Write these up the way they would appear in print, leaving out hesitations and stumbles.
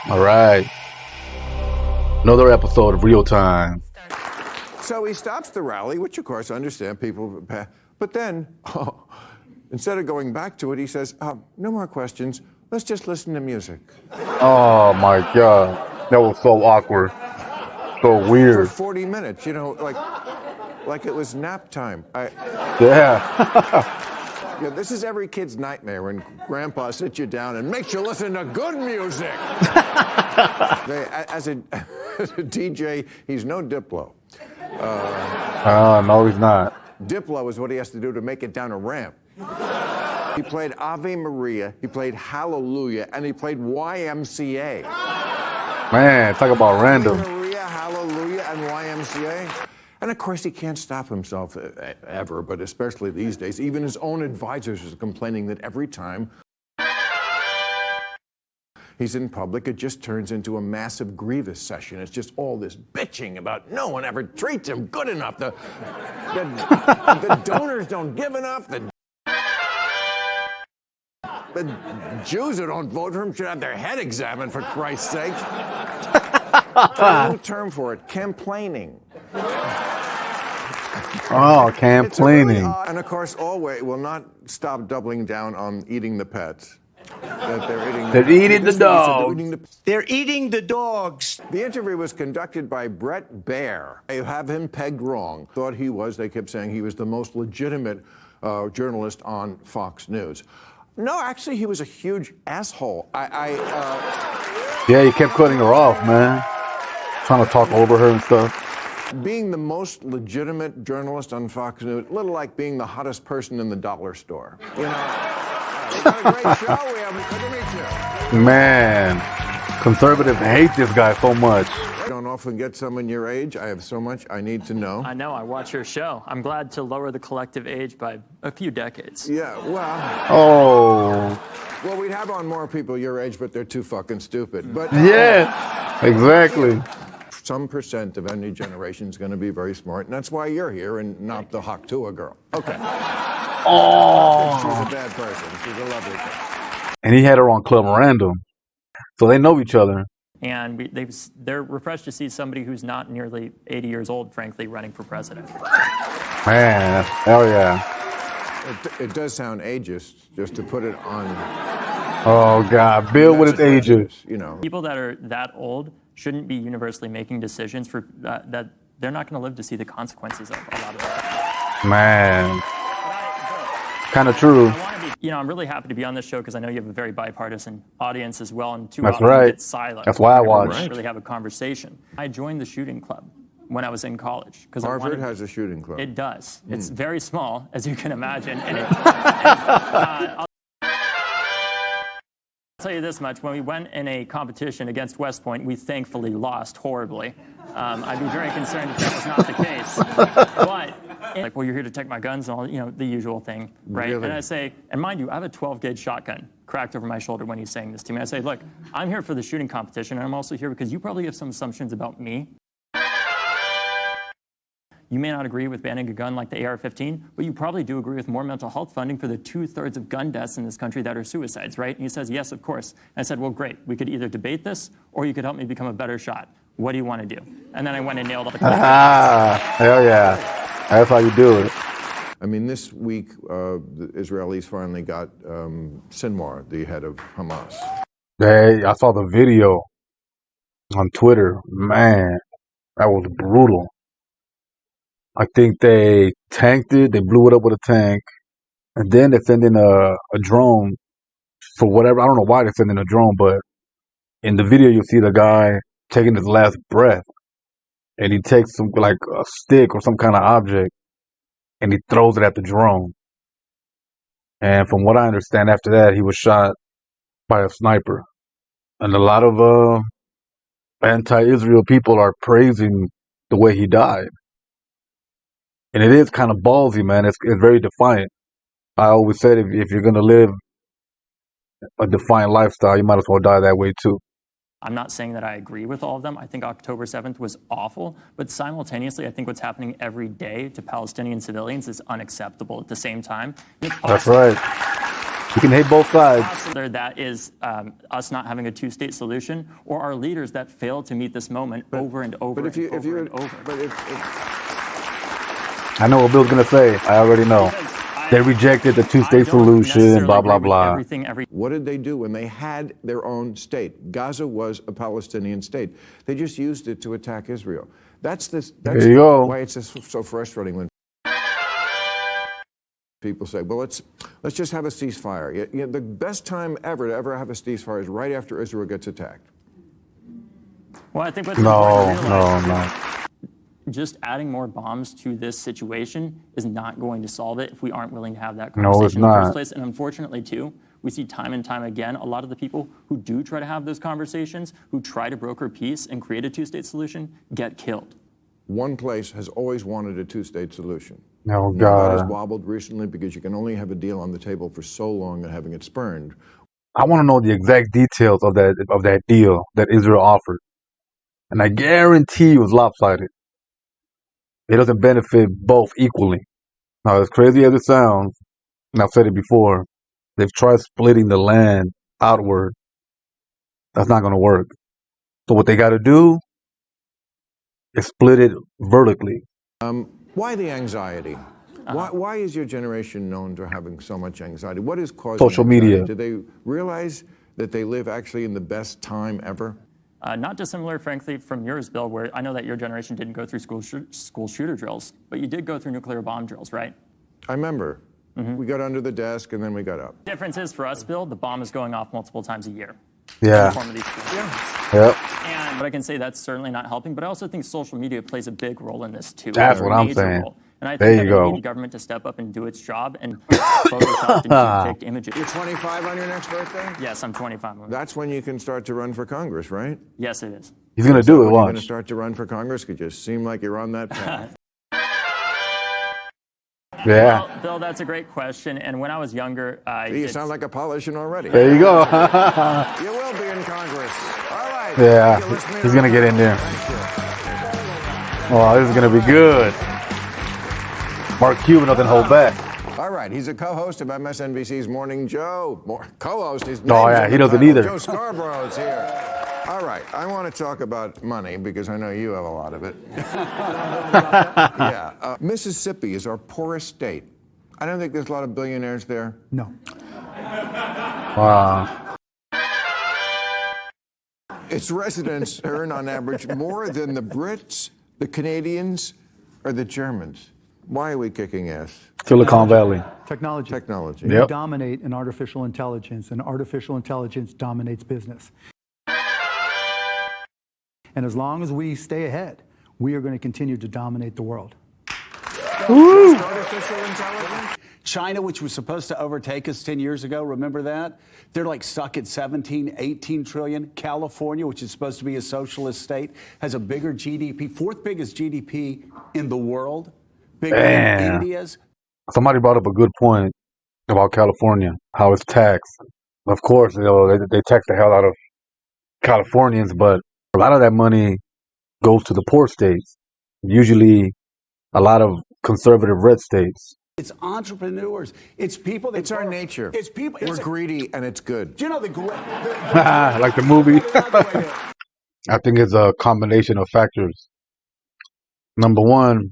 All right. Another episode of Real Time. So he stops the rally, which of course I understand people, but then instead of going back to it, he says, no more questions. Let's just listen to music. Oh my God. That was so awkward. So weird. For 40 minutes, you know, like it was nap time. Yeah. Yeah, this is every kid's nightmare when grandpa sits you down and makes you listen to good music. As a DJ, he's no Diplo. No, he's not. Diplo is what he has to do to make it down a ramp. He played Ave Maria, he played Hallelujah, and he played YMCA. Man, talk about random. Ave Maria, Hallelujah, and YMCA. And of course, he can't stop himself ever, but especially these days. Even his own advisors are complaining that every time he's in public, it just turns into a massive grievous session. It's just all this bitching about no one ever treats him good enough. The donors don't give enough. The Jews who don't vote for him should have their head examined, for Christ's sake. There's a new term for it, complaining. Oh, complaining. And of course, always will not stop doubling down on eating the pets. That they're eating the dogs. They're eating the dogs. The interview was conducted by Bret Baier. They have him pegged wrong. Thought he was, they kept saying he was the most legitimate journalist on Fox News. No, actually, he was a huge asshole. Yeah, he kept cutting her off, man. Trying to talk over her and stuff. Being the most legitimate journalist on Fox News, a little like being the hottest person in the dollar store. You know, we got a great show. We have good to meet you. Man, conservatives hate this guy so much. I don't often get someone your age. I have so much I need to know. I know. I watch your show. I'm glad to lower the collective age by a few decades. Yeah, well. Oh. Well, we'd have on more people your age, but they're too fucking stupid. But yeah, exactly. Some percent of any generation is going to be very smart, and that's why you're here and not the Haktua girl. Okay. Oh. She's a bad person. She's a lovely person. And he had her on Club Random, so they know each other. And they're refreshed to see somebody who's not nearly 80 years old, frankly, running for president. Man, hell yeah. It does sound ageist, just to put it on. Oh, God. Bill with his ages. You know. People that are that old shouldn't be universally making decisions for that they're not going to live to see the consequences of a lot of that. Man. Kind of true. I'm really happy to be on this show because I know you have a very bipartisan audience as well, and too That's often right. it's silent. That's why I watch. We really have a conversation. I joined the shooting club when I was in college because Harvard has a shooting club. It does. It's very small, as you can imagine, and I'll tell you this much, when we went in a competition against West Point, we thankfully lost horribly. I'd be very concerned if that was not the case. But, like, well, you're here to take my guns and all, the usual thing, right? Really? And I say, and mind you, I have a 12-gauge shotgun cracked over my shoulder when he's saying this to me. I say, look, I'm here for the shooting competition, and I'm also here because you probably have some assumptions about me. You may not agree with banning a gun like the AR-15, but you probably do agree with more mental health funding for the 2/3 of gun deaths in this country that are suicides, right? And he says, yes, of course. And I said, well, great. We could either debate this, or you could help me become a better shot. What do you want to do? And then I went and nailed it. Hell yeah. That's how you do it. I mean, this week, the Israelis finally got Sinwar, the head of Hamas. Hey, I saw the video on Twitter. Man, that was brutal. I think they tanked it. They blew it up with a tank. And then they sent in a drone for whatever. I don't know why they sent in a drone, but in the video, you see the guy taking his last breath. And he takes some, like a stick or some kind of object, and he throws it at the drone. And from what I understand, after that, he was shot by a sniper. And a lot of anti-Israel people are praising the way he died. And it is kind of ballsy, man. It's very defiant. I always said if you're going to live a defiant lifestyle, you might as well die that way too. I'm not saying that I agree with all of them. I think October 7th was awful. But simultaneously, I think what's happening every day to Palestinian civilians is unacceptable at the same time. That's right. You can hate both sides. Whether that is us not having a two-state solution or our leaders that fail to meet this moment over and over and over. I know what Bill's going to say. I already know. They rejected the two-state solution, blah, blah, blah. What did they do when they had their own state? Gaza was a Palestinian state. They just used it to attack Israel. That's there you go. Why it's so frustrating when people say, well, let's just have a ceasefire. The best time ever to ever have a ceasefire is right after Israel gets attacked. Well, I think No. Just adding more bombs to this situation is not going to solve it if we aren't willing to have that conversation in the first place. And unfortunately, too, we see time and time again, a lot of the people who do try to have those conversations, who try to broker peace and create a two-state solution, get killed. One place has always wanted a two-state solution. Oh, That God. has wobbled recently because you can only have a deal on the table for so long and having it spurned. I want to know the exact details of that deal that Israel offered. And I guarantee you it's lopsided. It doesn't benefit both equally. Now, as crazy as it sounds, and I've said it before, they've tried splitting the land outward. That's not going to work. So what they got to do is split it vertically. Why the anxiety? Why is your generation known for having so much anxiety? What is causing Social anxiety? media. Do they realize that they live actually in the best time ever? Not dissimilar, frankly, from yours, Bill, where I know that your generation didn't go through school shooter drills, but you did go through nuclear bomb drills, right? I remember. We got under the desk and then we got up. The difference is, for us, Bill, the bomb is going off multiple times a year. Yeah. In the form of these schools. Yep. And but I can say that's certainly not helping, but I also think social media plays a big role in this, too. That's what I'm major saying. role. And I There think you that we go. need the government to step up and do its job and Photoshop and deepfake images. You're 25 on your next birthday? Yes, I'm 25. That's when you can start to run for Congress, right? Yes, it is. He's going to do it, When you're going to watch. start to run for Congress? Could you seem like you're on that path? Yeah. Well, Bill, that's a great question. And when I was younger, You sound like a politician already. There you go. You will be in Congress. All right. Yeah, Thank you. Let's meet he's gonna around. get in there. Thank you. Oh, this is going to be good. Mark Cuban doesn't hold back. All right, he's a co-host of MSNBC's Morning Joe. Co-host, his Oh, name's yeah, in he the doesn't title. either. Joe Scarborough is here. All right, I want to talk about money because I know you have a lot of it. Yeah, Mississippi is our poorest state. I don't think there's a lot of billionaires there. No. Wow. Its residents earn on average more than the Brits, the Canadians, or the Germans. Why are we kicking ass? Silicon Valley. Technology. Technology. We Yep. dominate in artificial intelligence, and artificial intelligence dominates business. And as long as we stay ahead, we are going to continue to dominate the world. Artificial intelligence? China, which was supposed to overtake us 10 years ago, remember that? They're like stuck at 17, 18 trillion. California, which is supposed to be a socialist state, has a bigger GDP, fourth biggest GDP in the world, bigger than Damn. India's. Somebody brought up a good point about California, how it's taxed. Of course, they tax the hell out of Californians, but a lot of that money goes to the poor states. Usually a lot of conservative red states. It's entrepreneurs. It's people that It's our nature. It's people. We're greedy and it's good. Do you know the Like the movie. I think it's a combination of factors. Number one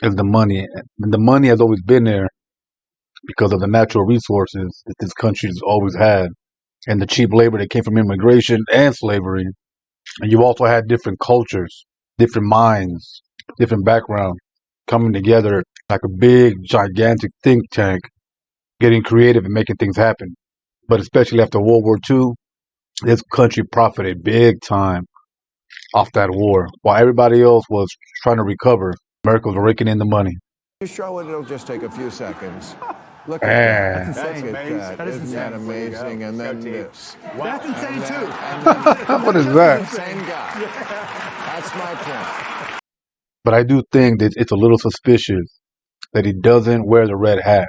is the money. And the money has always been there because of the natural resources that this country's always had and the cheap labor that came from immigration and slavery. And you also had different cultures, different minds, different backgrounds coming together like a big, gigantic think tank, getting creative and making things happen. But especially after World War II, this country profited big time off that war. While everybody else was trying to recover, America was raking in the money. You show it, it'll just take a few seconds. Look at Yeah. that. That's Look at insane. that. That is Isn't that amazing? And then That's insane, too. What is that? same guy. That's my point. But I do think that it's a little suspicious that he doesn't wear the red hat.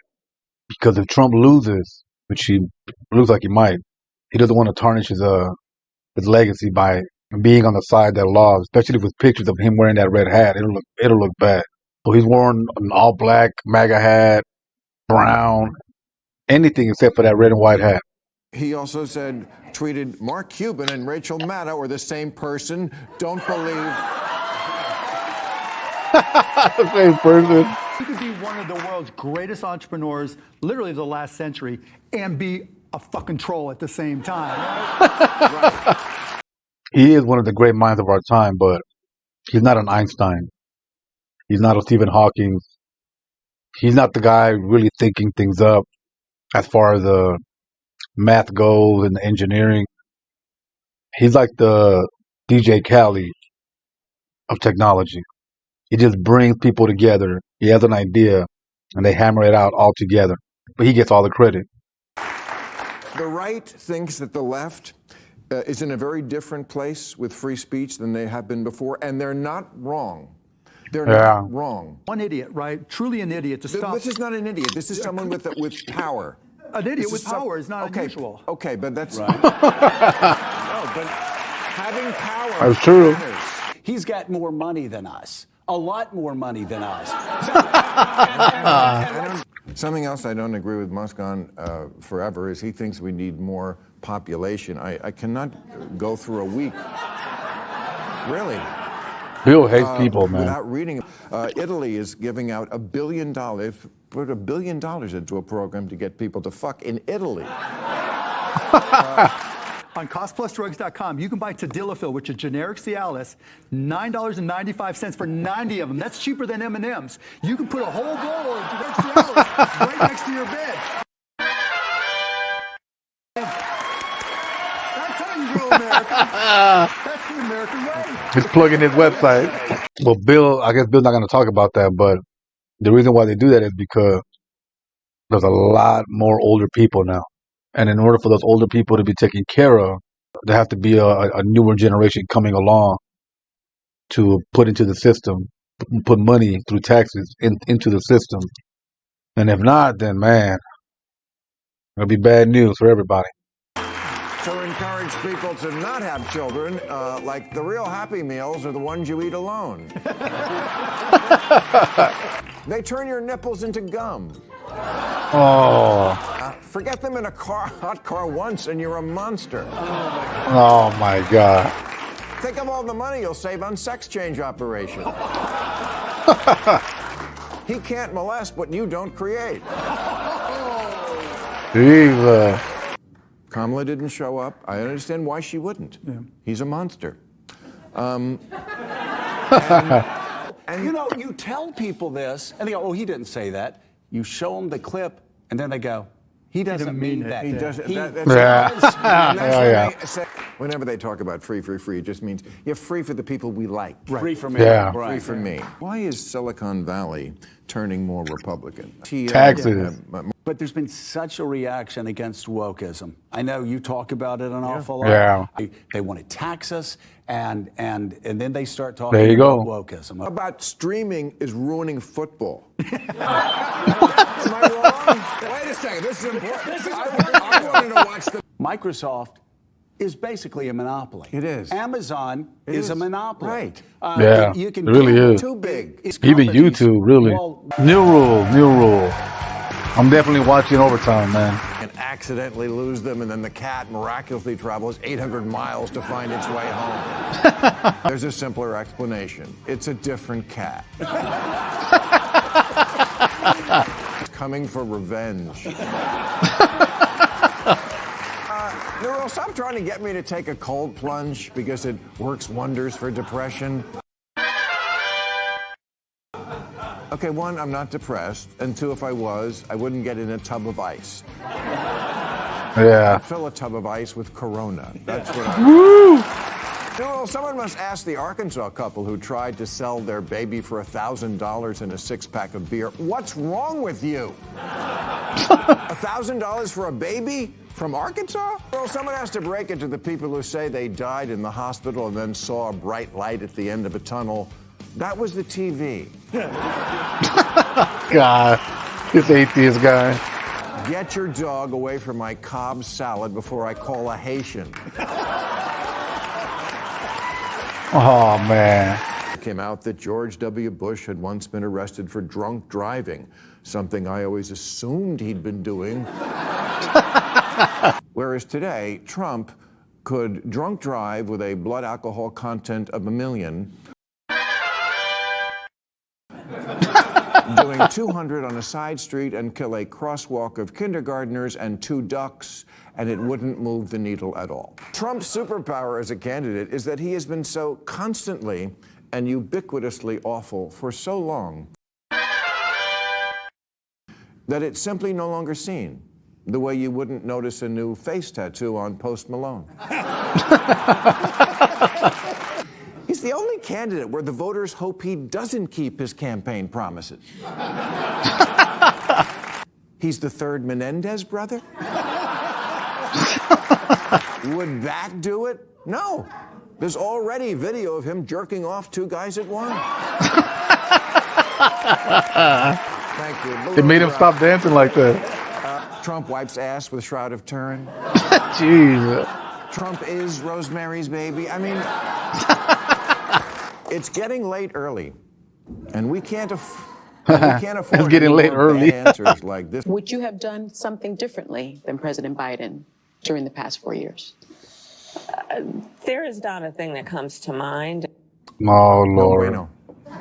Because if Trump loses, which he looks like he might, he doesn't want to tarnish his legacy by being on the side that lost, especially with pictures of him wearing that red hat. It'll look bad. So he's worn an all black MAGA hat, brown, anything except for that red and white hat. He also tweeted, Mark Cuban and Rachel Maddow are the same person. Don't believe. The same person. You could be one of the world's greatest entrepreneurs, literally of the last century, and be a fucking troll at the same time. Right. He is one of the great minds of our time, but he's not an Einstein. He's not a Stephen Hawking. He's not the guy really thinking things up as far as the math goes and the engineering. He's like the DJ Khaled of technology. He just brings people together. He has an idea, and they hammer it out all together. But he gets all the credit. The right thinks that the left is in a very different place with free speech than they have been before, and they're not wrong. They're not wrong. One idiot, right? Truly an idiot to stop. This is not an idiot. This is someone with power. An idiot with power is not unusual. Okay, but that's right. No, but having power. That's true. Matters. He's got more money than us. A lot more money than us. Something else I don't agree with Musk on forever is he thinks we need more population. I cannot go through a week. Really. Bill hates people, man. Without reading, Italy is giving out $1 billion, put $1 billion into a program to get people to fuck in Italy. On costplusdrugs.com, you can buy Tadalafil, which is generic Cialis, $9.95 for 90 of them. That's cheaper than M&Ms. You can put a whole bowl of generic Cialis right next to your bed. That's how you grow America. That's the American way. He's plugging his website. Well, I guess Bill's not going to talk about that, but the reason why they do that is because there's a lot more older people now. And in order for those older people to be taken care of, there has to be a newer generation coming along to put into the system, put money through taxes into the system. And if not, then, man, it'll be bad news for everybody. To encourage people to not have children, like the real Happy Meals are the ones you eat alone. They turn your nipples into gum. Oh. Forget them in a hot car once and you're a monster. Oh, my God. Think of all the money you'll save on sex change operations. He can't molest what you don't create. Jesus. Kamala didn't show up. I understand why she wouldn't. Yeah. He's a monster. And you know, you tell people this, and they go, oh, he didn't say that. You show them the clip, and then they go, he doesn't mean that. He doesn't. Whenever they talk about free, it just means you're free for the people we like. Right. Free for me. Yeah. Free for me. Why is Silicon Valley turning more Republican? Taxes. But there's been such a reaction against wokeism. I know you talk about it an awful lot. Yeah. They want to tax us, and then they start talking there you about go. wokeism. How about streaming is ruining football? Am I wrong? Wait a second. This is important. I wanted to watch the... Microsoft is basically a monopoly. It is. Amazon is a monopoly. Right. Yeah, you can it really is. Too big. Even YouTube, really. Well, New rule. I'm definitely watching Overtime, man. And accidentally lose them, and then the cat miraculously travels 800 miles to find its way home. There's a simpler explanation. It's a different cat. Coming for revenge. Nero, stop trying to get me to take a cold plunge because it works wonders for depression. Okay, one, I'm not depressed, and two, if I was, I wouldn't get in a tub of ice. Yeah. I'd fill a tub of ice with Corona. That's what I do. Well, someone must ask the Arkansas couple who tried to sell their baby for $1,000 in a six-pack of beer, what's wrong with you? $1,000 for a baby from Arkansas? Well, someone has to break it to the people who say they died in the hospital and then saw a bright light at the end of a tunnel. That was the TV. God, this atheist guy. Get your dog away from my Cobb salad before I call a Haitian. Oh, man. came out that George W. Bush had once been arrested for drunk driving, something I always assumed he'd been doing. Whereas today, Trump could drunk drive with a blood alcohol content of 1 million, doing 200 on a side street and kill a crosswalk of kindergartners and 2 ducks, and it wouldn't move the needle at all. Trump's superpower as a candidate is that he has been so constantly and ubiquitously awful for so long that it's simply no longer seen, the way you wouldn't notice a new face tattoo on Post Malone. He's the only candidate where the voters hope he doesn't keep his campaign promises. He's the third Menendez brother? Would that do it? No. There's already video of him jerking off 2 guys at once. Thank you. It made him stop dancing like that. Trump wipes ass with Shroud of Turin. Jeez. Trump is Rosemary's Baby. I mean, it's getting late early, and we can't afford It's getting late early. answers like this. Would you have done something differently than President Biden during the past 4 years? There is not a thing that comes to mind. Oh, No Lord. bueno.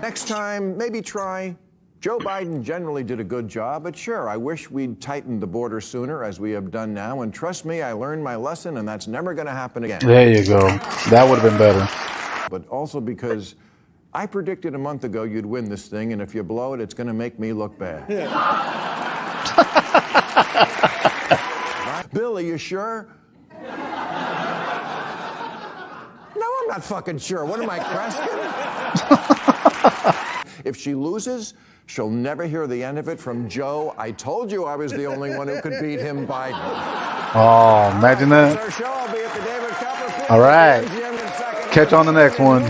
Next time, maybe try. Joe Biden generally did a good job, but sure, I wish we'd tightened the border sooner, as we have done now. And trust me, I learned my lesson, and that's never going to happen again. There you go. That would have been better. But also because I predicted a month ago you'd win this thing, and if you blow it, it's going to make me look bad. Bill, are you sure? No, I'm not fucking sure. What am I, Kreskin? If she loses, she'll never hear the end of it from Joe. I told you I was the only one who could beat him, Biden. Oh, imagine that. Our show, I'll be at the David Copperfield All right. Museum in second. Catch you on the next one.